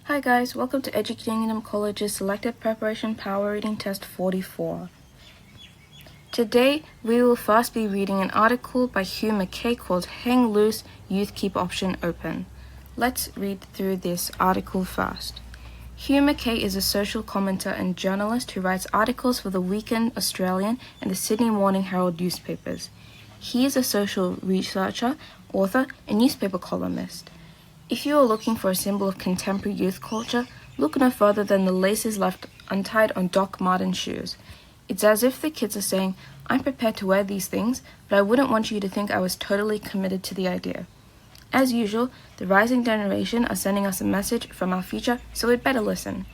Hi guys, welcome to Educating College's Selective Preparation Power Reading Test 44. Today, we will first be reading an article by Hugh McKay called Hang Loose, Youth Keep Option Open. Let's read through this article first. Hugh McKay is a social commentator and journalist who writes articles for the Weekend Australian and the Sydney Morning Herald newspapers. He is a social researcher, author, and newspaper columnist. If you are looking for a symbol of contemporary youth culture, look no further than the laces left untied on Doc Martens shoes. It's as if the kids are saying, I'm prepared to wear these things, but I wouldn't want you to think I was totally committed to the idea. As usual, the rising generation are sending us a message from our future, so we'd better listen.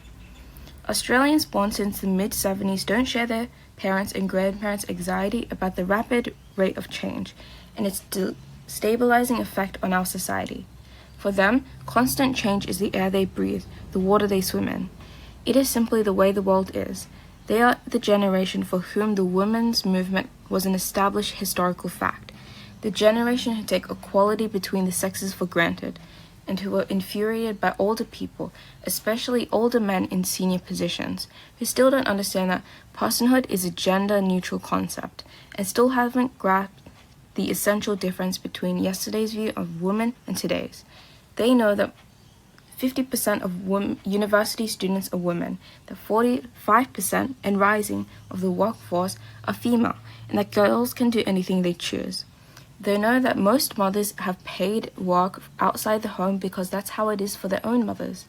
Australians born since the mid-70s don't share their parents' and grandparents' anxiety about the rapid rate of change and its destabilizing effect on our society. For them, constant change is the air they breathe, the water they swim in. It is simply the way the world is. They are the generation for whom the women's movement was an established historical fact, the generation who take equality between the sexes for granted, and who are infuriated by older people, especially older men in senior positions, who still don't understand that personhood is a gender-neutral concept, and still haven't grasped the essential difference between yesterday's view of women and today's. They know that 50% of university students are women, that 45% and rising of the workforce are female, and that girls can do anything they choose. They know that most mothers have paid work outside the home because that's how it is for their own mothers.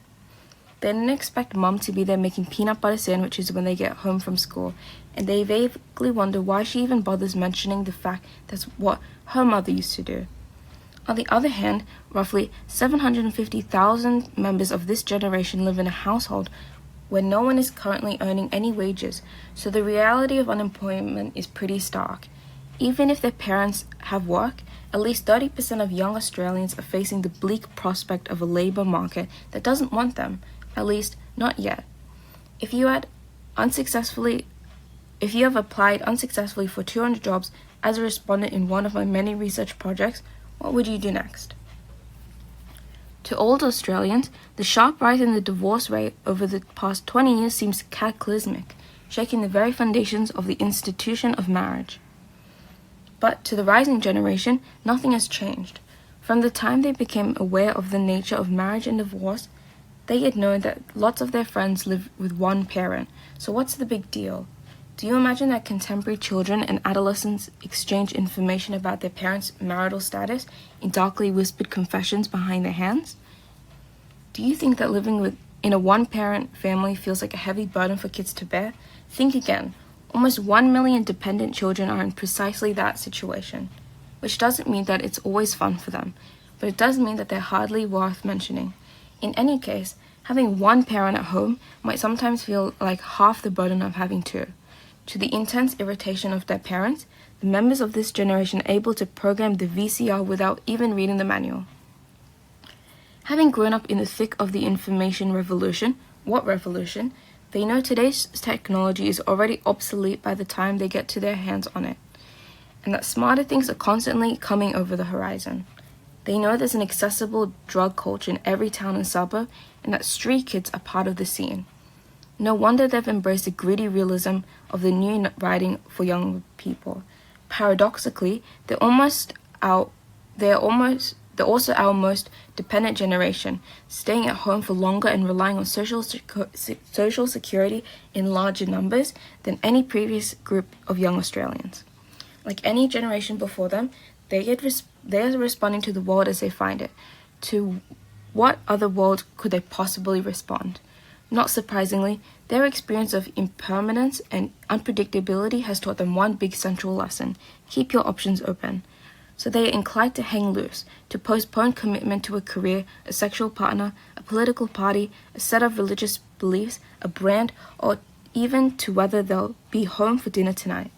They don't expect mom to be there making peanut butter sandwiches when they get home from school, and they vaguely wonder why she even bothers mentioning the fact that's what her mother used to do. On the other hand, roughly 750,000 members of this generation live in a household where no one is currently earning any wages, so the reality of unemployment is pretty stark. Even if their parents have work, at least 30% of young Australians are facing the bleak prospect of a labour market that doesn't want them, at least not yet. If you have applied unsuccessfully for 200 jobs as a respondent in one of my many research projects, what would you do next? To older Australians, the sharp rise in the divorce rate over the past 20 years seems cataclysmic, shaking the very foundations of the institution of marriage. But to the rising generation, nothing has changed. From the time they became aware of the nature of marriage and divorce, they had known that lots of their friends live with one parent, so what's the big deal? Do you imagine that contemporary children and adolescents exchange information about their parents' marital status in darkly whispered confessions behind their hands? Do you think that living in a one-parent family feels like a heavy burden for kids to bear? Think again. Almost 1 million dependent children are in precisely that situation, which doesn't mean that it's always fun for them, but it does mean that they're hardly worth mentioning. In any case, having one parent at home might sometimes feel like half the burden of having two. To the intense irritation of their parents, the members of this generation are able to program the VCR without even reading the manual. Having grown up in the thick of the information revolution, what revolution? They know today's technology is already obsolete by the time they get to their hands on it, and that smarter things are constantly coming over the horizon. They know there's an accessible drug culture in every town and suburb, and that street kids are part of the scene. No wonder they've embraced the gritty realism of the new writing for young people. Paradoxically, they're also our most dependent generation, staying at home for longer and relying on social security in larger numbers than any previous group of young Australians. Like any generation before them, they are responding to the world as they find it. To what other world could they possibly respond? Not surprisingly, their experience of impermanence and unpredictability has taught them one big central lesson: keep your options open. So they are inclined to hang loose, to postpone commitment to a career, a sexual partner, a political party, a set of religious beliefs, a brand, or even to whether they'll be home for dinner tonight.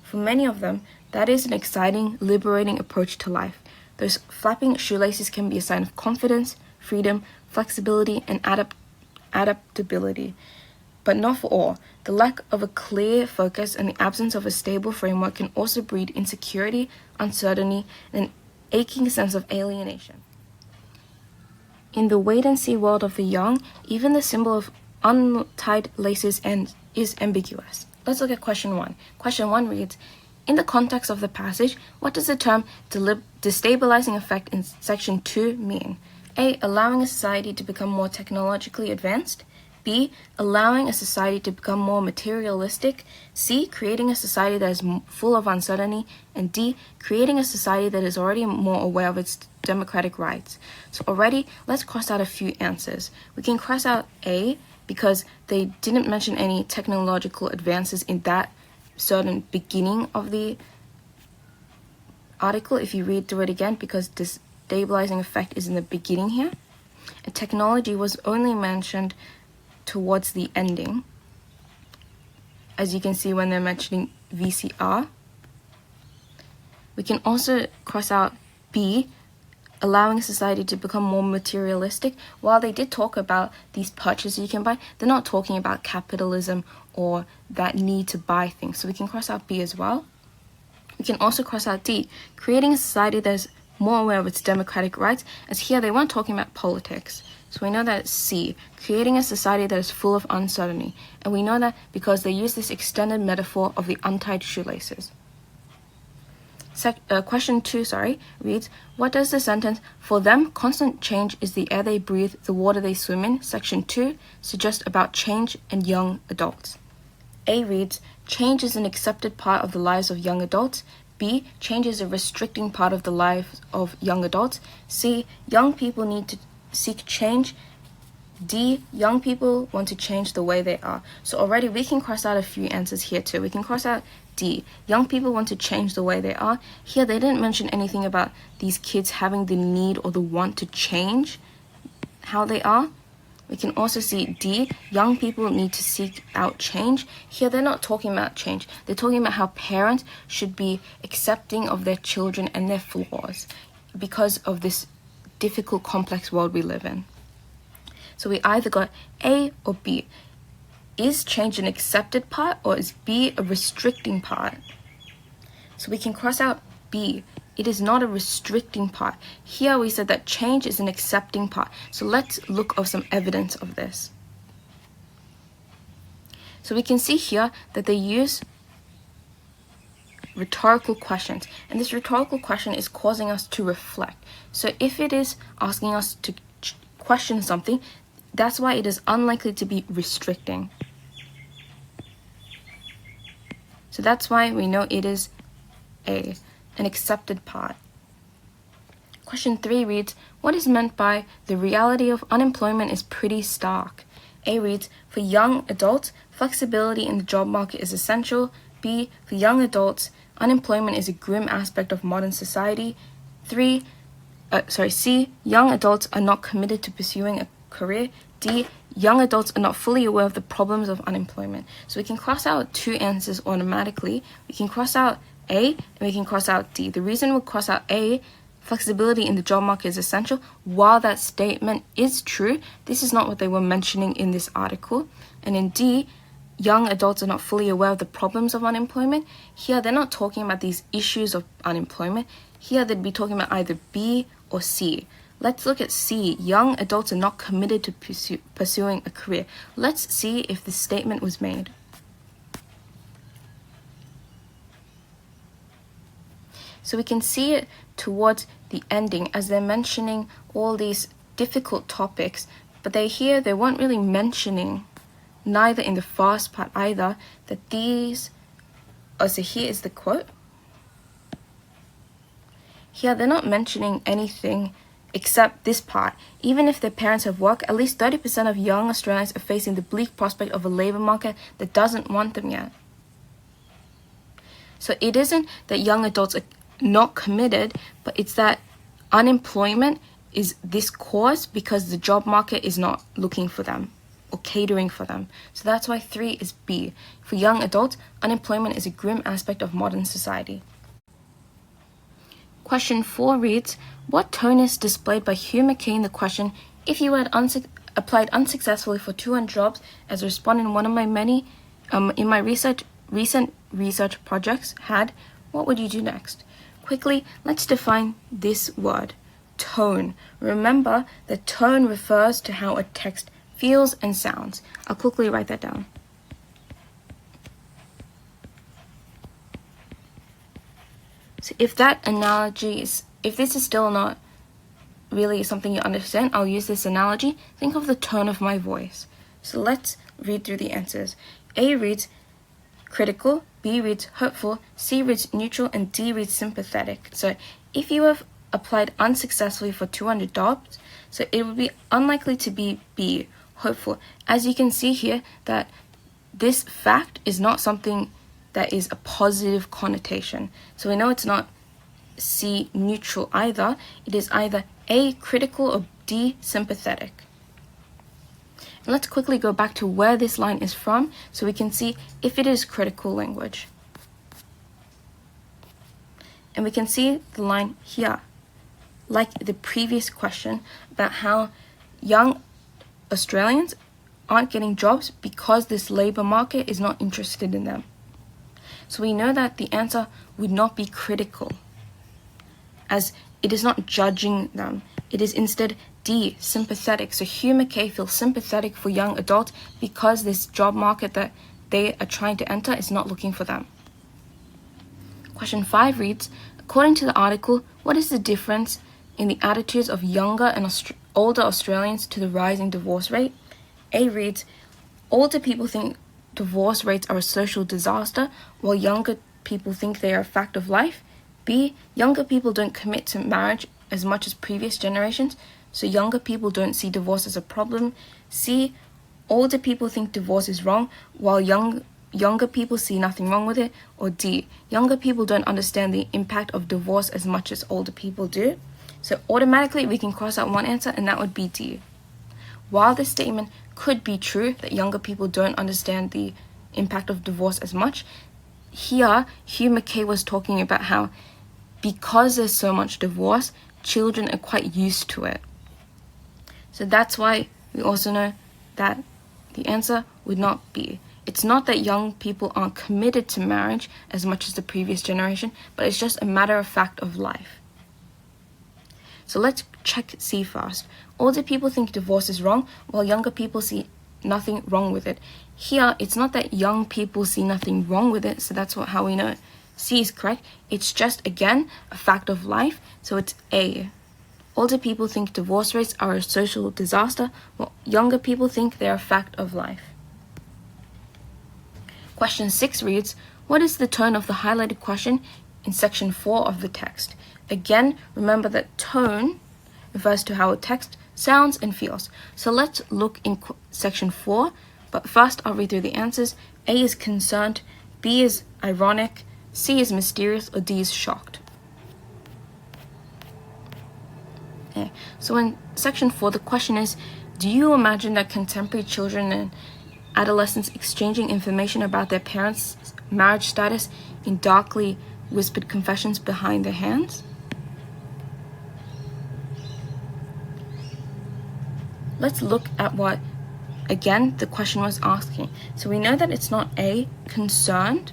For many of them, that is an exciting, liberating approach to life. Those flapping shoelaces can be a sign of confidence, freedom, flexibility, and adaptability. But not for all. The lack of a clear focus and the absence of a stable framework can also breed insecurity, uncertainty, and an aching sense of alienation. In the wait-and-see world of the young, even the symbol of untied laces is ambiguous. Let's look at question 1. Question 1 reads, in the context of the passage, what does the term destabilizing effect in section 2 mean? A. Allowing a society to become more technologically advanced. B. Allowing a society to become more materialistic. C. Creating a society that is full of uncertainty. And D. Creating a society that is already more aware of its democratic rights. So already, let's cross out a few answers. We can cross out A because they didn't mention any technological advances in that certain beginning of the article, if you read through it again, because this destabilizing effect is in the beginning here. And technology was only mentioned towards the ending, as you can see when they're mentioning VCR. We can also cross out B, allowing society to become more materialistic. While they did talk about these purchases you can buy, they're not talking about capitalism or that need to buy things. So we can cross out B as well. We can also cross out D, creating a society that is more aware of its democratic rights, as here they weren't talking about politics. So we know that it's C, creating a society that is full of uncertainty. And we know that because they use this extended metaphor of the untied shoelaces. Question 2 reads, what does the sentence, for them, constant change is the air they breathe, the water they swim in, section 2, suggest about change and young adults? A reads, change is an accepted part of the lives of young adults. B, change is a restricting part of the lives of young adults. C, young people need to seek change. D, young people want to change the way they are. So already we can cross out a few answers here too. We can cross out D, young people want to change the way they are. Here they didn't mention anything about these kids having the need or the want to change how they are. We can also see D, young people need to seek out change. Here they're not talking about change. They're talking about how parents should be accepting of their children and their flaws because of this difficult, complex world we live in. So we either got A or B. Is change an accepted part or is B a restricting part? So we can cross out B. It is not a restricting part. Here we said that change is an accepting part. So let's look of some evidence of this. So we can see here that they use rhetorical questions. And this rhetorical question is causing us to reflect. So if it is asking us to question something, that's why it is unlikely to be restricting. So that's why we know it is an accepted part. Question 3 reads, what is meant by the reality of unemployment is pretty stark? A reads, for young adults, flexibility in the job market is essential. B, for young adults, unemployment is a grim aspect of modern society. C, young adults are not committed to pursuing a career. D, young adults are not fully aware of the problems of unemployment. So we can cross out 2 answers automatically. We can cross out A and we can cross out D. The reason we'll cross out A, flexibility in the job market is essential, while that statement is true, this is not what they were mentioning in this article. And in D, young adults are not fully aware of the problems of unemployment. Here, they're not talking about these issues of unemployment. Here, they'd be talking about either B or C. Let's look at C. Young adults are not committed to pursuing a career. Let's see if this statement was made. So we can see it towards the ending as they're mentioning all these difficult topics, but they weren't really mentioning, neither in the first part either, that these, so here is the quote. Here they're not mentioning anything except this part. Even if their parents have work, at least 30% of young Australians are facing the bleak prospect of a labour market that doesn't want them yet. So it isn't that young adults are not committed, but it's that unemployment is this cause because the job market is not looking for them or catering for them. So that's why 3 is B. For young adults, unemployment is a grim aspect of modern society. Question 4 reads, what tone is displayed by Hugh McKay in the question, if you had applied unsuccessfully for 200 jobs as a respondent in one of my many, in my recent research projects what would you do next? Quickly, let's define this word. tone. Remember, the tone refers to how a text feels and sounds. I'll quickly write that down. So if this is still not really something you understand, I'll use this analogy. Think of the tone of my voice. So let's read through the answers. A reads critical, B reads hopeful, C reads neutral, and D reads sympathetic. So if you have applied unsuccessfully for 200 dots, so it would be unlikely to be B, hopeful. As you can see here, that this fact is not something that is a positive connotation. So we know it's not C, neutral either. It is either A, critical, or D, sympathetic. And let's quickly go back to where this line is from so we can see if it is critical language. And we can see the line here, like the previous question about how young Australians aren't getting jobs because this labor market is not interested in them. So we know that the answer would not be critical, as it is not judging them. It is instead D, sympathetic. So Hugh Mackay feels sympathetic for young adults because this job market that they are trying to enter is not looking for them. Question 5 reads, according to the article, what is the difference in the attitudes of younger and older Australians to the rising divorce rate? A reads, older people think divorce rates are a social disaster, while younger people think they are a fact of life. B, younger people don't commit to marriage as much as previous generations, so younger people don't see divorce as a problem. C, older people think divorce is wrong, while younger people see nothing wrong with it. Or D, younger people don't understand the impact of divorce as much as older people do. So automatically we can cross out one answer, and that would be D. While this statement could be true that younger people don't understand the impact of divorce as much, here Hugh Mackay was talking about how because there's so much divorce, children are quite used to it. So that's why we also know that the answer would not be. It's not that young people aren't committed to marriage as much as the previous generation, but it's just a matter of fact of life. So let's check C first. Older people think divorce is wrong, while younger people see nothing wrong with it. Here, it's not that young people see nothing wrong with it, so that's how we know C is correct. It's just, again, a fact of life, so it's A. Older people think divorce rates are a social disaster, while younger people think they're a fact of life. Question 6 reads, what is the tone of the highlighted question in section 4 of the text? Again, remember that tone refers to how a text sounds and feels. So let's look in section 4, but first I'll read through the answers. A is concerned, B is ironic, C is mysterious, or D is shocked. Okay. So in section 4, the question is, do you imagine that contemporary children and adolescents exchanging information about their parents' marriage status in darkly whispered confessions behind their hands? Let's look at what, again, the question was asking. So we know that it's not A, concerned.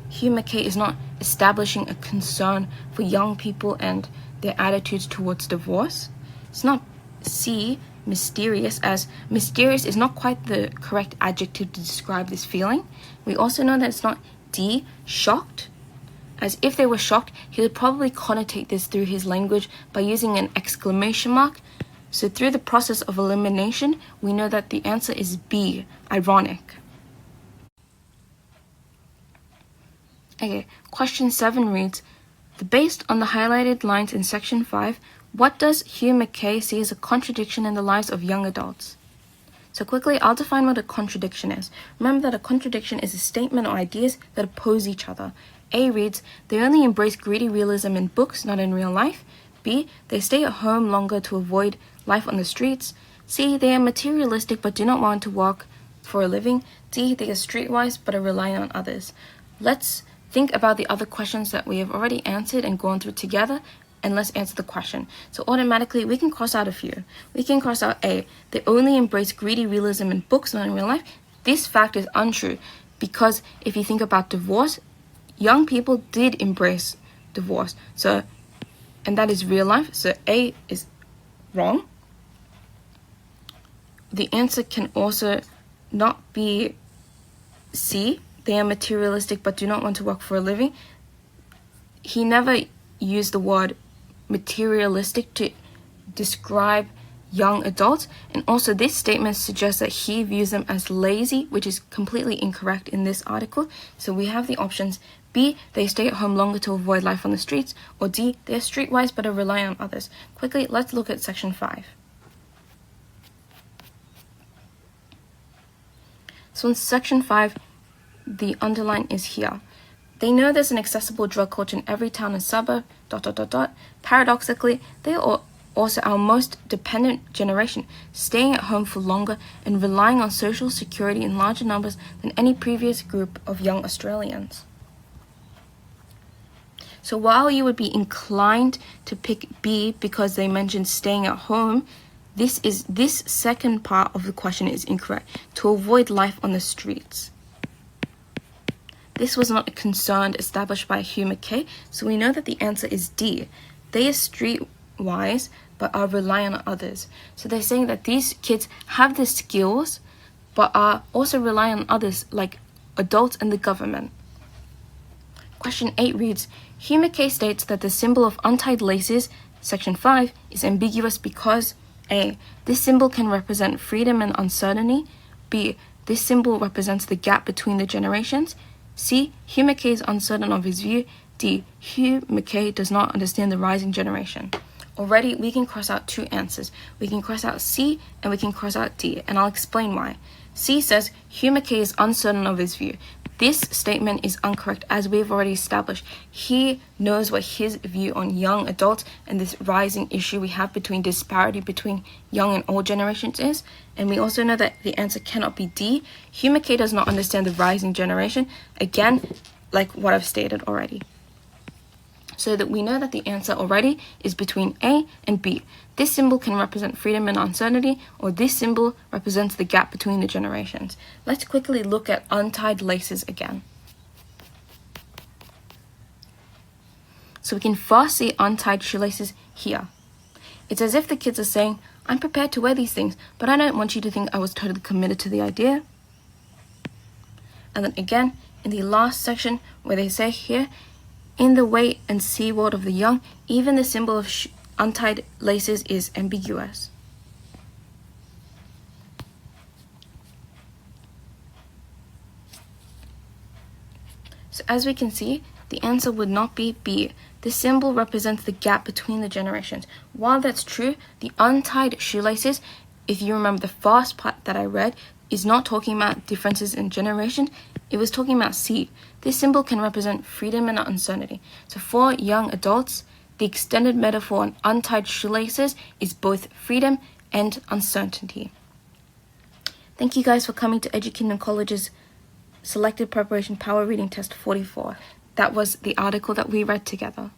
Hugh Mackay is not establishing a concern for young people and their attitudes towards divorce. It's not C, mysterious, as mysterious is not quite the correct adjective to describe this feeling. We also know that it's not D, shocked, as if they were shocked, he would probably connotate this through his language by using an exclamation mark. So through the process of elimination, we know that the answer is B, ironic. Okay, question 7 reads, based on the highlighted lines in section 5, what does Hugh Mackay see as a contradiction in the lives of young adults? So quickly, I'll define what a contradiction is. Remember that a contradiction is a statement or ideas that oppose each other. A reads, they only embrace greedy realism in books, not in real life. B, they stay at home longer to avoid life on the streets. C, they are materialistic but do not want to work for a living. D, they are streetwise but are reliant on others. Let's think about the other questions that we have already answered and gone through together, and let's answer the question. So automatically, we can cross out a few. We can cross out A, they only embrace greedy realism in books, not in real life. This fact is untrue, because if you think about divorce, young people did embrace divorce. So and that is real life, so A is wrong. The answer can also not be C. They are materialistic but do not want to work for a living. He never used the word materialistic to describe young adults, and also this statement suggests that he views them as lazy, which is completely incorrect in this article. So we have the options: B, they stay at home longer to avoid life on the streets, or D, they're streetwise but are reliant on others. Quickly, let's look at section 5. So in section 5, the underline is here. They know there's an accessible drug culture in every town and suburb, ... Paradoxically, they are also our most dependent generation, staying at home for longer and relying on social security in larger numbers than any previous group of young Australians. So while you would be inclined to pick B because they mentioned staying at home, this second part of the question is incorrect. To avoid life on the streets. This was not a concern established by Hugh Mackay, so we know that the answer is D. They are streetwise but are reliant on others. So they're saying that these kids have the skills but are also reliant on others like adults and the government. Question 8 reads, Hugh Mackay states that the symbol of untied laces, section 5, is ambiguous because A. This symbol can represent freedom and uncertainty. B. This symbol represents the gap between the generations. C. Hugh Mackay is uncertain of his view. D. Hugh Mackay does not understand the rising generation. Already, we can cross out two answers. We can cross out C and we can cross out D, and I'll explain why. C says Hugh Mackay is uncertain of his view. This statement is incorrect, as we've already established. He knows what his view on young adults and this rising issue we have between disparity between young and old generations is. And we also know that the answer cannot be D. Hugh Mackay does not understand the rising generation. Again, like what I've stated already. So that we know that the answer already is between A and B. This symbol can represent freedom and uncertainty, or this symbol represents the gap between the generations. Let's quickly look at untied laces again. So we can first see untied shoelaces here. It's as if the kids are saying, I'm prepared to wear these things, but I don't want you to think I was totally committed to the idea. And then again, in the last section where they say here, in the wait and see world of the young, even the symbol of untied laces is ambiguous. So as we can see, the answer would not be B. The symbol represents the gap between the generations. While that's true, the untied shoelaces, if you remember the first part that I read, is not talking about differences in generation. It was talking about C. This symbol can represent freedom and uncertainty. So for young adults, the extended metaphor on untied shoelaces is both freedom and uncertainty. Thank you guys for coming to Education College's Selective Preparation Power Reading Test 44. That was the article that we read together.